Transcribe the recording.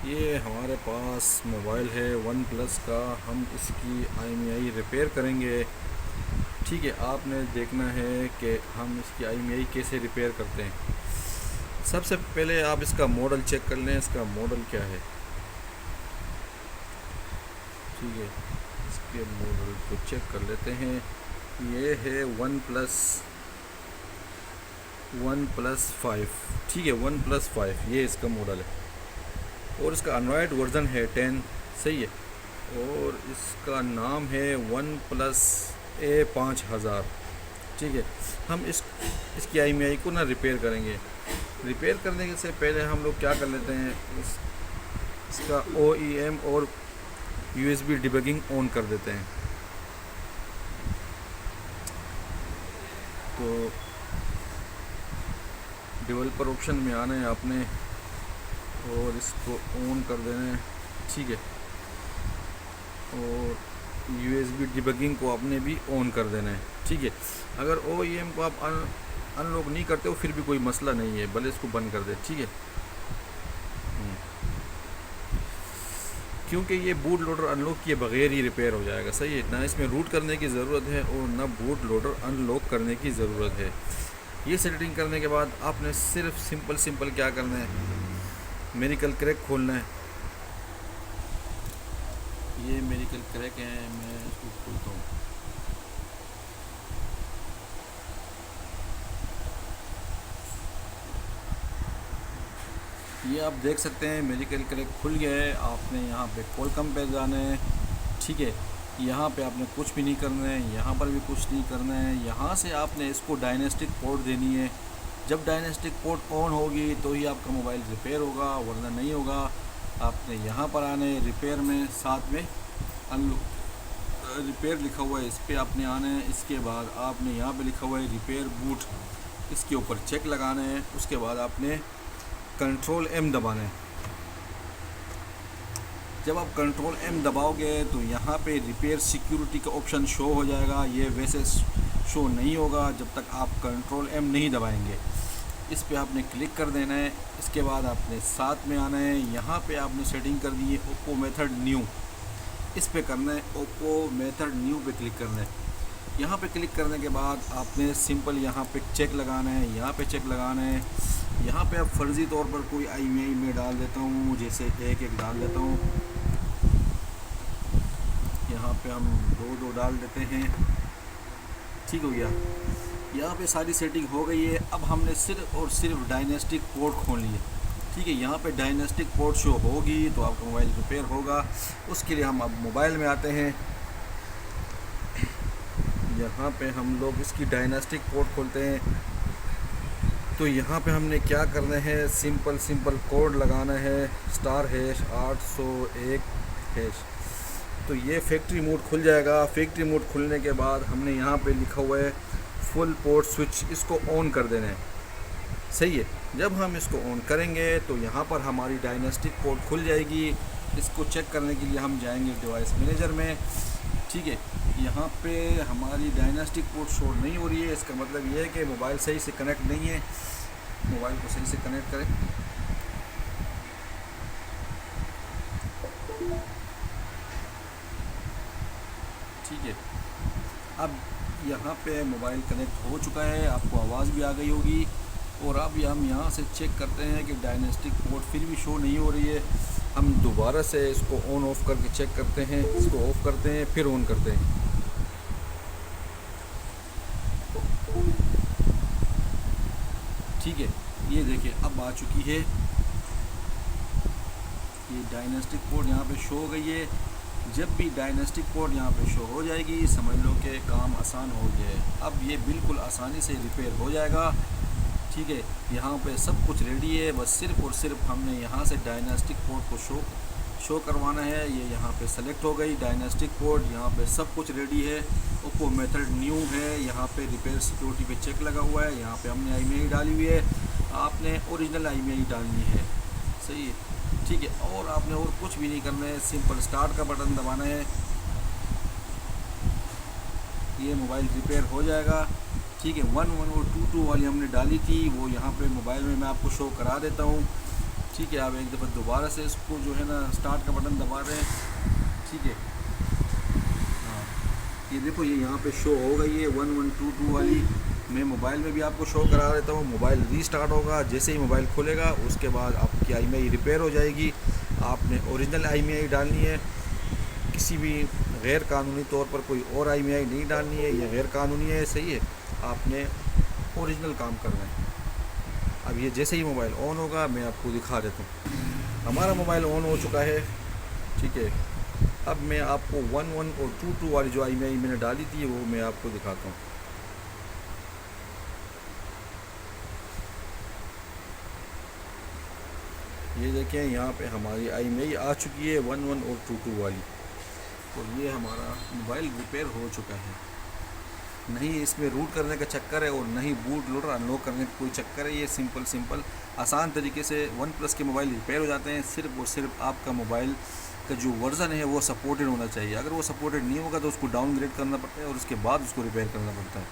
ये हमारे पास मोबाइल है वन प्लस का। हम इसकी IMEI रिपेयर करेंगे। ठीक है, आपने देखना है कि हम इसकी IMEI कैसे रिपेयर करते हैं। सबसे पहले आप इसका मॉडल चेक कर लें, इसका मॉडल क्या है। ठीक है, इसके मॉडल को चेक कर लेते हैं। ये है वन प्लस 5। ठीक है, वन प्लस 5 ये इसका मॉडल है और इसका एंड्रॉयड वर्जन है 10। सही है। और इसका नाम है वन प्लस A5000। ठीक है, हम इसकी IMEI को ना रिपेयर करेंगे। रिपेयर करने से पहले हम लोग क्या कर लेते हैं, इसका OEM और USB डिबगिंग ऑन कर देते हैं। तो डेवलपर ऑप्शन में आना है आपने और इसको ऑन कर देना है। ठीक है, और USB डिबगिंग को आपने भी ऑन कर देना है। ठीक है, अगर OEM को आप अनलॉक नहीं करते हो फिर भी कोई मसला नहीं है, भले इसको बंद कर दे। ठीक है, क्योंकि ये बूट लोडर अनलॉक किए बगैर ही रिपेयर हो जाएगा। सही है ना, इसमें रूट करने की ज़रूरत है और ना बूट लोडर अनलॉक करने की ज़रूरत है। ये सेटिंग करने के बाद आपने सिर्फ सिंपल क्या करना है, मेडिकल क्रैक खोलना है। ये मेडिकल क्रैक है, मैं इसको खोलता हूँ। ये आप देख सकते हैं मेडिकल क्रैक खुल गया है। आपने यहाँ पे कोलकम पे जाना है। ठीक है, यहाँ पे आपने कुछ भी नहीं करना है, यहाँ पर भी कुछ नहीं करना है। यहाँ से आपने इसको डायनेस्टिक पोर्ट देनी है। जब डायनेस्टिक पोर्ट ऑन होगी तो ही आपका मोबाइल रिपेयर होगा, वरना नहीं होगा। आपने यहाँ पर आना है, रिपेयर में साथ में रिपेयर लिखा हुआ है, इस पर आपने आना है। इसके बाद आपने यहाँ पे लिखा हुआ है रिपेयर बूट, इसके ऊपर चेक लगाना है। उसके बाद आपने कंट्रोल M दबाना है। जब आप कंट्रोल M दबाओगे तो यहाँ पे रिपेयर सिक्योरिटी का ऑप्शन शो हो जाएगा। ये वैसे शो नहीं होगा जब तक आप कंट्रोल M नहीं दबाएंगे। इस पे आपने क्लिक कर देना है। इसके बाद आपने साथ में आना है, यहाँ पे आपने सेटिंग कर दी है ओप्पो मेथड न्यू, इस पे करना है। ओप्पो मेथड न्यू पे क्लिक करना है। यहाँ पे क्लिक करने के बाद आपने सिंपल यहाँ पे चेक लगाना है, यहाँ पे चेक लगाना है। यहाँ पे आप फर्जी तौर पर कोई IMEI में डाल देता हूँ, जैसे एक डाल देता हूँ। यहाँ पे हम दो डाल देते हैं। ठीक हो गया, यहाँ पे सारी सेटिंग हो गई है। अब हमने सिर्फ और सिर्फ डायनेस्टिक पोर्ट खोलनी है। ठीक है, यहाँ पे डायनेस्टिक पोर्ट शो होगी तो आपका मोबाइल रिपेयर होगा। उसके लिए हम अब मोबाइल में आते हैं। यहाँ पे हम लोग इसकी डायनेस्टिक पोर्ट खोलते हैं। तो यहाँ पे हमने क्या करना है, सिंपल कोड लगाना है, *801#। तो ये फैक्ट्री मोड खुल जाएगा। फैक्ट्री मोड खुलने के बाद हमने यहाँ पे लिखा हुआ है फुल पोर्ट स्विच, इसको ऑन कर देना है। सही है, जब हम इसको ऑन करेंगे तो यहाँ पर हमारी डायनेस्टिक पोर्ट खुल जाएगी। इसको चेक करने के लिए हम जाएंगे डिवाइस मैनेजर में। ठीक है, यहाँ पे हमारी डायनेस्टिक पोर्ट शो नहीं हो रही है, इसका मतलब ये है कि मोबाइल सही से कनेक्ट नहीं है। मोबाइल को सही से कनेक्ट करें। ठीक है, अब यहाँ पे मोबाइल कनेक्ट हो चुका है, आपको आवाज़ भी आ गई होगी। और अब हम यहाँ से चेक करते हैं कि डायनेस्टिक पोर्ट फिर भी शो नहीं हो रही है। हम दोबारा से इसको ऑन ऑफ करके चेक करते हैं। इसको ऑफ करते हैं फिर ऑन करते हैं। ठीक है, ये देखिए अब आ चुकी है। ये डायनेस्टिक पोर्ट यहाँ पे शो हो गई है। जब भी डायनेस्टिक पोर्ट यहाँ पे शो हो जाएगी समझ लो कि काम आसान हो गया है। अब ये बिल्कुल आसानी से रिपेयर हो जाएगा। ठीक है, यहाँ पे सब कुछ रेडी है, बस सिर्फ और सिर्फ हमने यहाँ से डायनेस्टिक पोर्ट को शो करवाना है। ये यहाँ पे सेलेक्ट हो गई डायनेस्टिक पोर्ट, यहाँ पे सब कुछ रेडी है। ओप्पो मेथड न्यू है, यहाँ पे रिपेयर सिक्योरिटी पे चेक लगा हुआ है। यहाँ पे हमने IMEI डाली हुई है, आपने ओरिजिनल IMEI डालनी है। सही है, ठीक है, और आपने और कुछ भी नहीं करना है, सिंपल स्टार्ट का बटन दबाना है। ये मोबाइल रिपेयर हो जाएगा। ठीक है, 11 और 22 वाली हमने डाली थी, वो यहाँ पे मोबाइल में मैं आपको शो करा देता हूँ। ठीक है, आप एक दफ़ा दोबारा से इसको जो है ना स्टार्ट का बटन दबा रहे हैं। ठीक है, हाँ, ये देखो ये यहाँ पे शो हो गई है 1122 वाली। मैं मोबाइल में भी आपको शो करा देता हूँ। मोबाइल रीस्टार्ट होगा, जैसे ही मोबाइल खुलेगा उसके बाद आपकी IMEI रिपेयर हो जाएगी। आपने ओरिजिनल IMEI डालनी है, किसी भी गैर कानूनी तौर पर कोई और IMEI नहीं डालनी है, ये गैर कानूनी है, सही है। आपने ओरिजिनल काम करना है। अब ये जैसे ही मोबाइल ऑन होगा मैं आपको दिखा देता हूँ। हमारा मोबाइल ऑन हो चुका है। ठीक है, अब मैं आपको 11 और 22 वाली जो IMEI मैंने डाली थी वो मैं आपको दिखाता हूँ। ये देखें, यहाँ पे हमारी IMEI आ चुकी है 11 और 22 वाली। तो ये हमारा मोबाइल रिपेयर हो चुका है। नहीं इसमें रूट करने का चक्कर है और नहीं बूट लोडर अनलॉक करने का कोई चक्कर है। ये सिंपल आसान तरीके से OnePlus के मोबाइल रिपेयर हो जाते हैं। सिर्फ और सिर्फ आपका मोबाइल का जो वर्ज़न है वो सपोर्टेड होना चाहिए। अगर वो सपोर्टेड नहीं होगा तो उसको डाउनग्रेड करना पड़ता है और उसके बाद उसको रिपेयर करना पड़ता है।